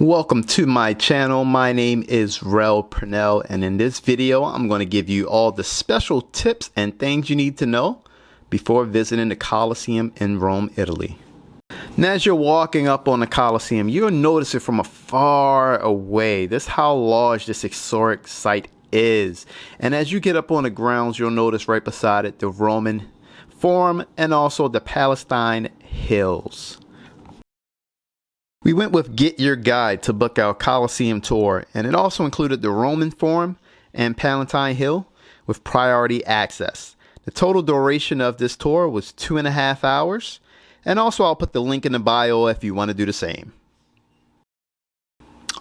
Welcome to my channel. My name is Rel Purnell, and in this video I'm going to give you all the special tips and things you need to know before visiting the Colosseum in Rome, Italy. Now, as you're walking up on the Colosseum, you'll notice it from afar away. This is how large this historic site is. And as you get up on the grounds, you'll notice right beside it the Roman Forum and also the Palestine Hills. We went with Get Your Guide to book our Colosseum tour, and it also included the Roman Forum and Palatine Hill with priority access. The total duration of this tour was 2.5 hours, and also I'll put the link in the bio if you want to do the same.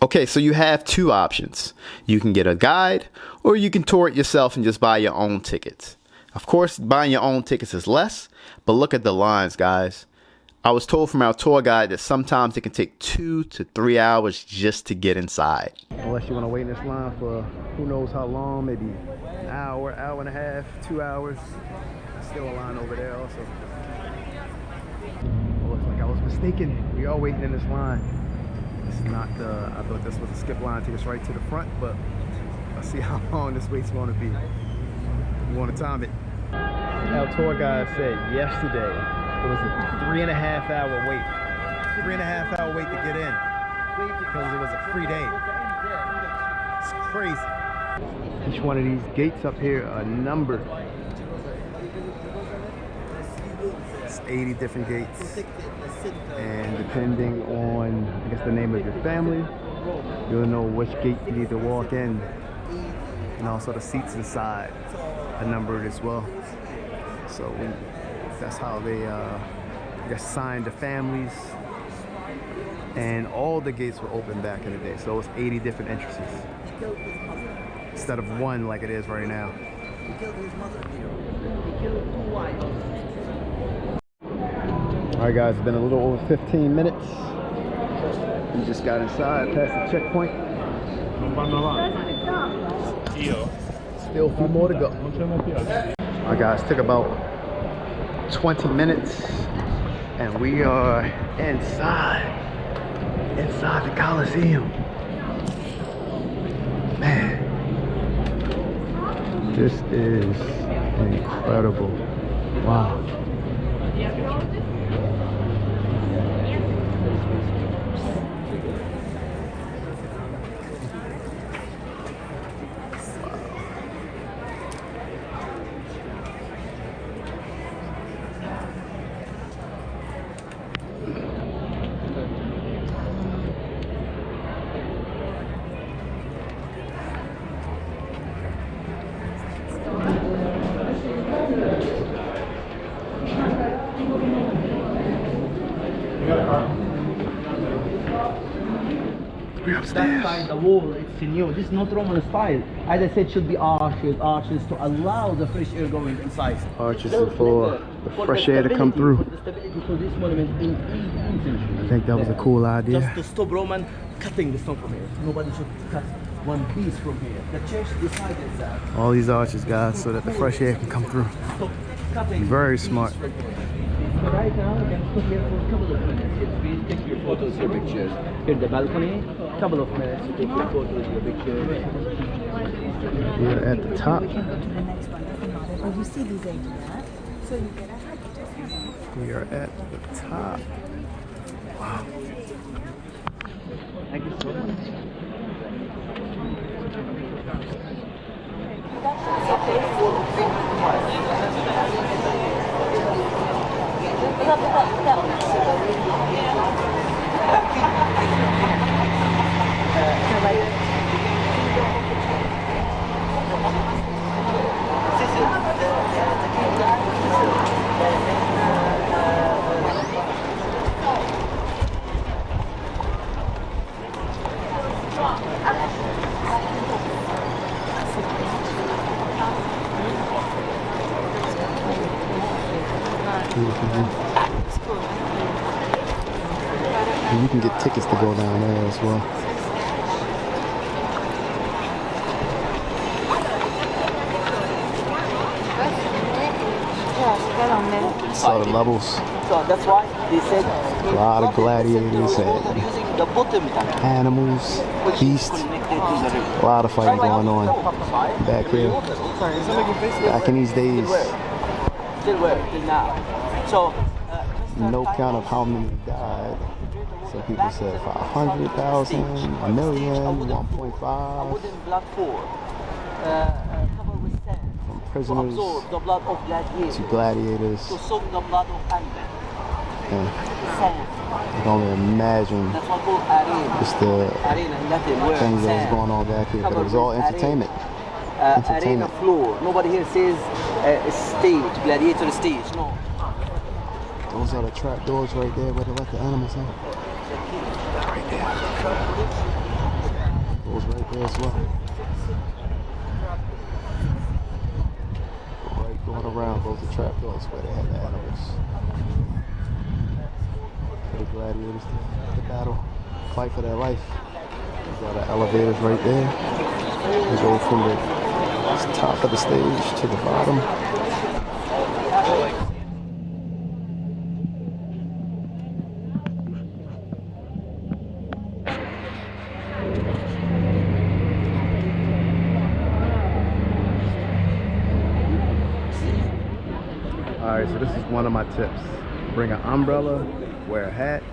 Okay, so you have two options. You can get a guide, or you can tour it yourself and just buy your own tickets. Of course, buying your own tickets is less, but look at the lines, guys. I was told from our tour guide that sometimes it can take 2 to 3 hours just to get inside. Unless you want to wait in this line for who knows how long, maybe an hour, hour and a half, 2 hours. Still a line over there also. Oh, looks like I was mistaken. We are waiting in this line. It's not the, I thought this was a skip line, take us right to the front, but let's see how long this wait's going to be. We want to time it. Our tour guide said yesterday it was a 3.5 hour wait. 3.5 hour wait to get in because it was a free day. It's crazy. Each one of these gates up here are numbered. It's 80 different gates. And depending on, I guess, the name of your family, you'll know which gate you need to walk in. And also the seats inside are numbered as well. So that's how they assigned the families, and all the gates were open back in the day. So it was 80 different entrances instead of one like it is right now. All right, guys, it's been a little over 15 minutes. We just got inside past the checkpoint. Still a few more to go. All right, guys, took about 20 minutes and we are inside the Colosseum. Man, this is incredible. Wow. That side, the wall, it's new. This is not Roman style. As I said, should be arches to allow the fresh air going inside. Arches for the fresh air to come through. For the stability for this monument in 18th century. I think that was a cool idea. Just to stop Roman cutting the stone from here. Nobody should cut one piece from here. The church decided that. All these arches, guys, so that the fresh air can come through. Stop cutting. Very smart. Right now, you can stop here for a couple of minutes. Please take your photos, your pictures. Here the balcony. Couple of minutes to take your photos, your pictures. We're at the top. We can go to the next one. Oh, you see these eight there? So you get a We are at the top. Wow. Thank you so much. And you can get tickets to go down there as well. Saw the levels. So that's why they said a lot of gladiators and the bottom tunnel, Animals, which is beasts. connected to the river. A lot of fighting going on back here. Back in these days, Still where? Till now. So, no count of how many died. Some people said 500,000, a million, 1.5. wooden platform covered with sand From to prisoners absorb the blood of gladiators, to gladiators. to soak the blood of animals. And Sand. I can only imagine That's what called arena. just the Arena in Latin, where things that was sand. going on back here. But it Covered was all with arena. entertainment. Arena Entertainment. floor. Nobody here says stage, gladiator stage. No. Those are the trap doors right there where they let the animals in. Right there. Those right there as well. Right going around goes the trap doors where they had the animals. For the gladiators to battle, fight for their life. These are the elevators right there. They go from the top of the stage to the bottom. Alright, so this is one of my tips. Bring an umbrella, wear a hat.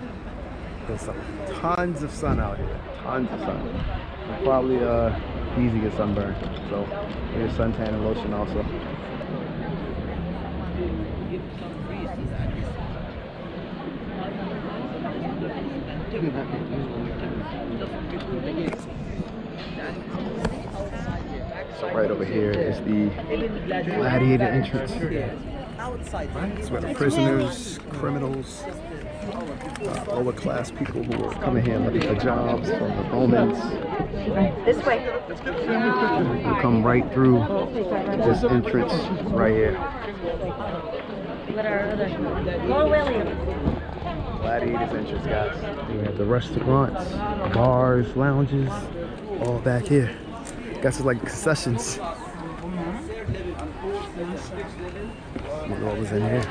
There's some tons of sun out here. Tons of sun. Probably easy to get sunburned. So here's suntan and lotion also. So right over here is the gladiator entrance. It's where the prisoners, criminals, lower class people who were coming here looking for jobs from the Romans This way. will come right through this entrance right here. What are other? More Williams. Gladiators entrance, guys. We have the restaurants, bars, lounges, all back here. Guess it's like concessions. Look what was in here.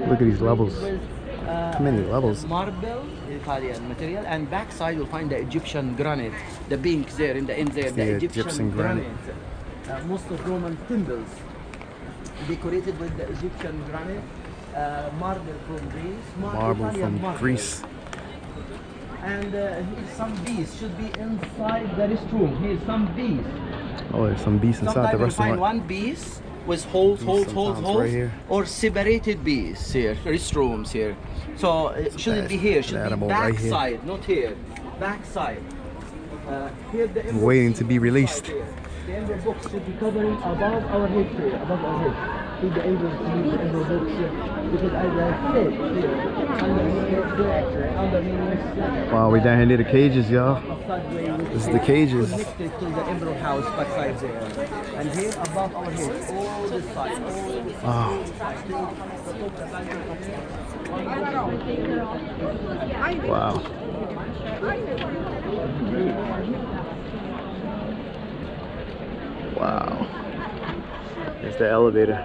Look at these levels. How many levels? Marble, Italian material, and backside you'll find the Egyptian granite, the pink there in the end there, the Egyptian granite. Most of Roman temples decorated with the Egyptian granite, marble from Greece, Marble Italian from marble. Greece. And some bees should be inside the restroom. Here's some bees. Oh, there's some beasts inside Sometimes the you find restaurant. one bees with holes, Sometimes right here. or separated bees here, restrooms here. So it shouldn't be here, should be animal right here. backside, not here. Backside. Here the emblem Waiting to be released. here. The emblem box should be covering above our head here, above our head. See the emblem, the emblem box here. Because as I said here, underneath Wow, we down here near the cages, y'all. this is the cages. Connected to the emperor house backside there. And here above our heads, all this side, all this Wow. Wow. Wow. There's the elevator.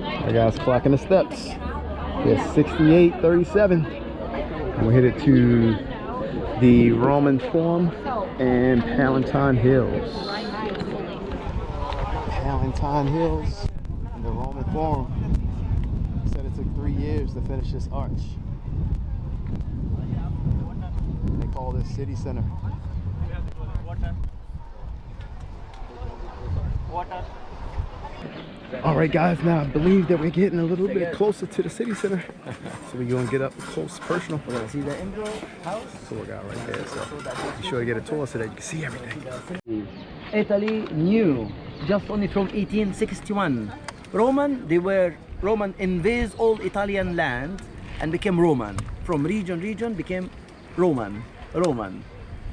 I got us clocking the steps. It's 68:37. And we're headed to the Roman Forum and Palatine Hills. Palatine Hills and the Roman Forum. Said it took 3 years to finish this arch. They call this city center. Alright guys, now I believe that we're getting a little bit closer to the city center. So we're gonna get up close, personal. We're gonna see the emperor house. That's what we got right there. So be sure to get a tour so that you can see everything. Italy new, just only from 1861. Roman invades all Italian land and became Roman. From region became Roman.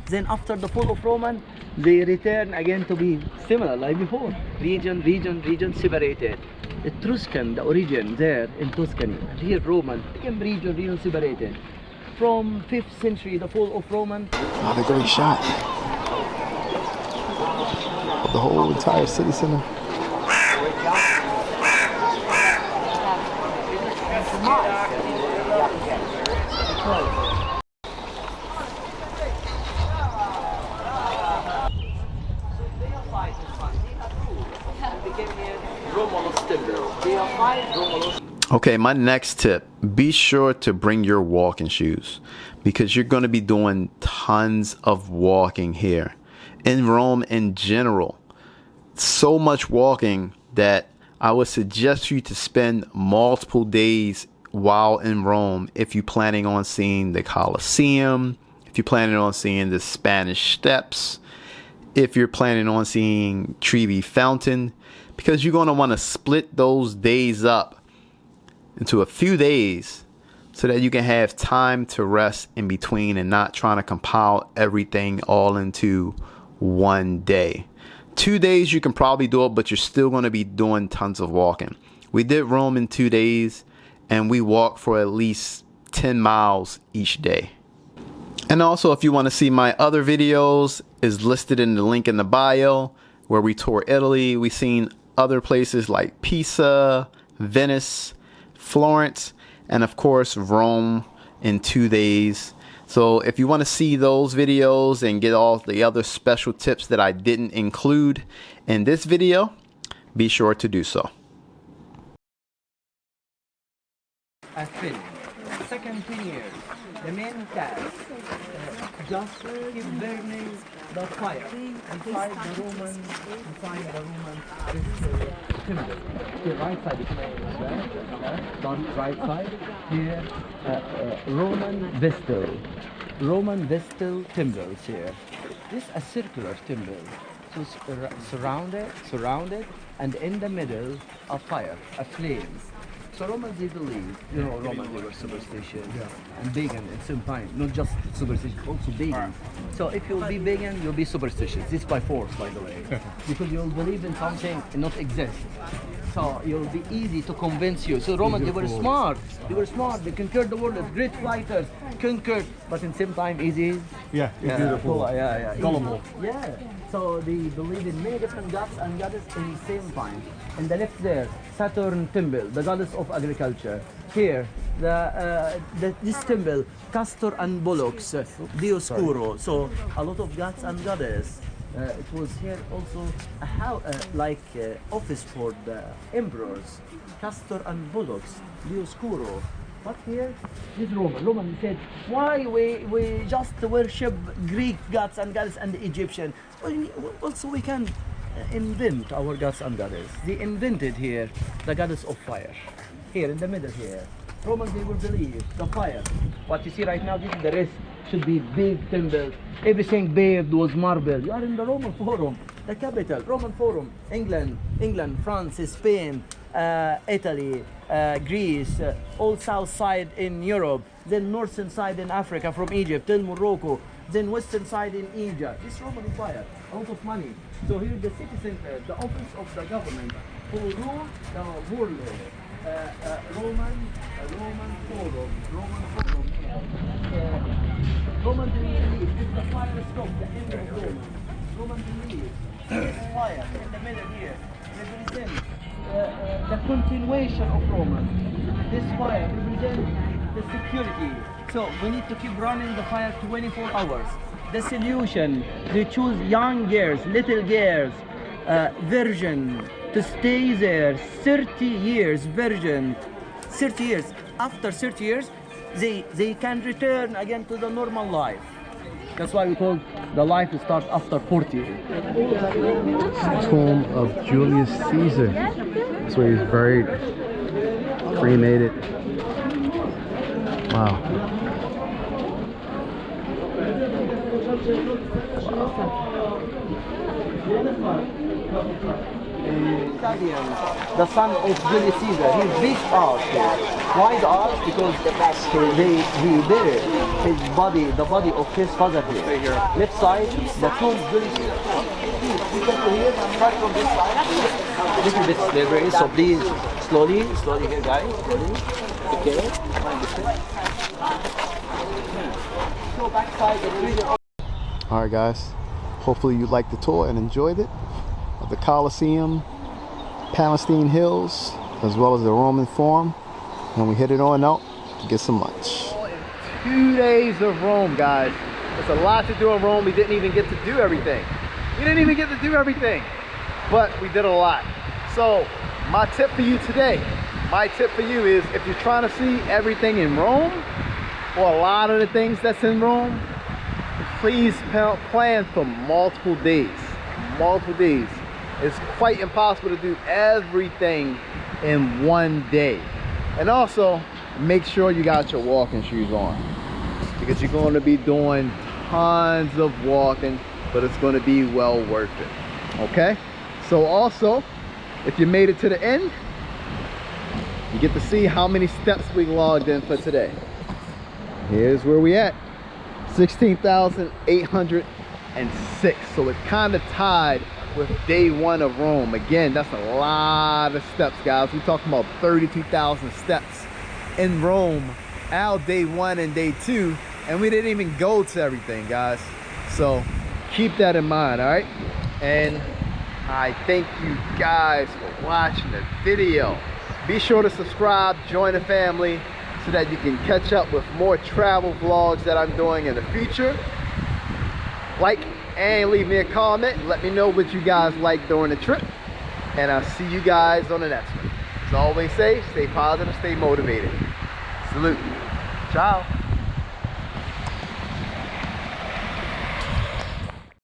Then after the fall of Roman, they return again to be similar like before. Region separated. Etruscan, the origin there in Tuscany. And here Roman became region separated. From 5th century, the fall of Roman. Oh, the great shot. the whole entire city center. Okay, my next tip, be sure to bring your walking shoes because you're going to be doing tons of walking here. In Rome in general, so much walking that I would suggest you to spend multiple days while in Rome if you're planning on seeing the Colosseum, if you're planning on seeing the Spanish Steps, if you're planning on seeing Trevi Fountain, because you're going to want to split those days up into a few days so that you can have time to rest in between and not trying to compile everything all into one day. 2 days you can probably do it, but you're still going to be doing tons of walking. We did Rome in 2 days and we walked for at least 10 miles each day. And also, if you want to see my other videos, is listed in the link in the bio, where we tour Italy. We've seen other places like Pisa, Venice, Florence, and of course Rome in 2 days. So if you want to see those videos and get all the other special tips that I didn't include in this video, be sure to do so. As finished. Second 10 years, the main task, just keep burning the fire inside the Roman timber. The right side is not right side. Here, Roman Vestal timbers here. This is a circular timber, so surrounded, and in the middle a fire, a flame. So Romans, they believe, Romans, they were superstitious and pagan at the same time. Not just superstitious, also pagan. So if you'll be pagan, you'll be superstitious. This is by force, by the way. Because you'll believe in something and not exist. So it'll be easy to convince you. So Romans, they were smart. They conquered the world as great fighters, conquered, but in the same time easy. Beautiful. Gullible. Yeah. So they believe in many different gods and goddesses in the same time. In the left there, Saturn temple, the goddess of agriculture. Here, this temple, Castor and Pollux, Dioscuro. So a lot of gods and goddesses. It was here also a office for the emperors, Castor and Pollux, Dioscuro. But here is Roman. Roman said, why we just worship Greek gods and goddesses and the Egyptian? Also we can invent our gods and goddesses. They invented here the goddess of fire. Here in the middle here. Romans, they will believe the fire. What you see right now, this is the rest. Should be big temple. Everything paved was marble. You are in the Roman Forum, the capital, Roman Forum. England, France, Spain, Italy, Greece, all south side in Europe, then northern side in Africa from Egypt till Morocco, then western side in Egypt. This Roman Empire, a lot of money. So here the city center, the office of the government who rule the world. Roman Forum. Roman believe if the fire stops, the end of Rome. Roman believe this fire in the middle here represents the continuation of Roman. This fire represents the security. So we need to keep running the fire 24 hours. The solution, they choose young girls, little girls, virgin, to stay there 30 years, virgin, 30 years. After 30 years, they can return again to the normal life. That's why we call the life starts after 40. Tomb of Julius Caesar. That's where he's buried, cremated. Wow. Italian, the son of Julius Caesar, he's big art here. Why the art? Because he buried his body, the body of his father here. Left side, the tomb of Julius Caesar. You can hear start from this side. Little bit slippery, so please slowly here guys, slowly. Okay. So back side, the Alright guys, hopefully you liked the tour and enjoyed it. of the Colosseum, Palestine Hills, as well as the Roman Forum. And we headed on out to get some lunch. 2 days of Rome, guys. There's a lot to do in Rome. We didn't even get to do everything. But we did a lot. So my tip for you today, is if you're trying to see everything in Rome, or a lot of the things that's in Rome, please plan for multiple days. It's quite impossible to do everything in one day. And also, make sure you got your walking shoes on, because you're going to be doing tons of walking, but it's going to be well worth it. Okay? So also, if you made it to the end, you get to see how many steps we logged in for today. Here's where we at, 16,806. So it's kind of tied with day 1 of Rome. Again, that's a lot of steps, guys. We're talking about 32,000 steps in Rome, our day 1 and day 2, and we didn't even go to everything, guys. So keep that in mind, all right? And I thank you guys for watching the video. Be sure to subscribe, join the family, so that you can catch up with more travel vlogs that I'm doing in the future. Like and leave me a comment. Let me know what you guys like during the trip. And I'll see you guys on the next one. As always say, stay positive, stay motivated. Salute. Ciao.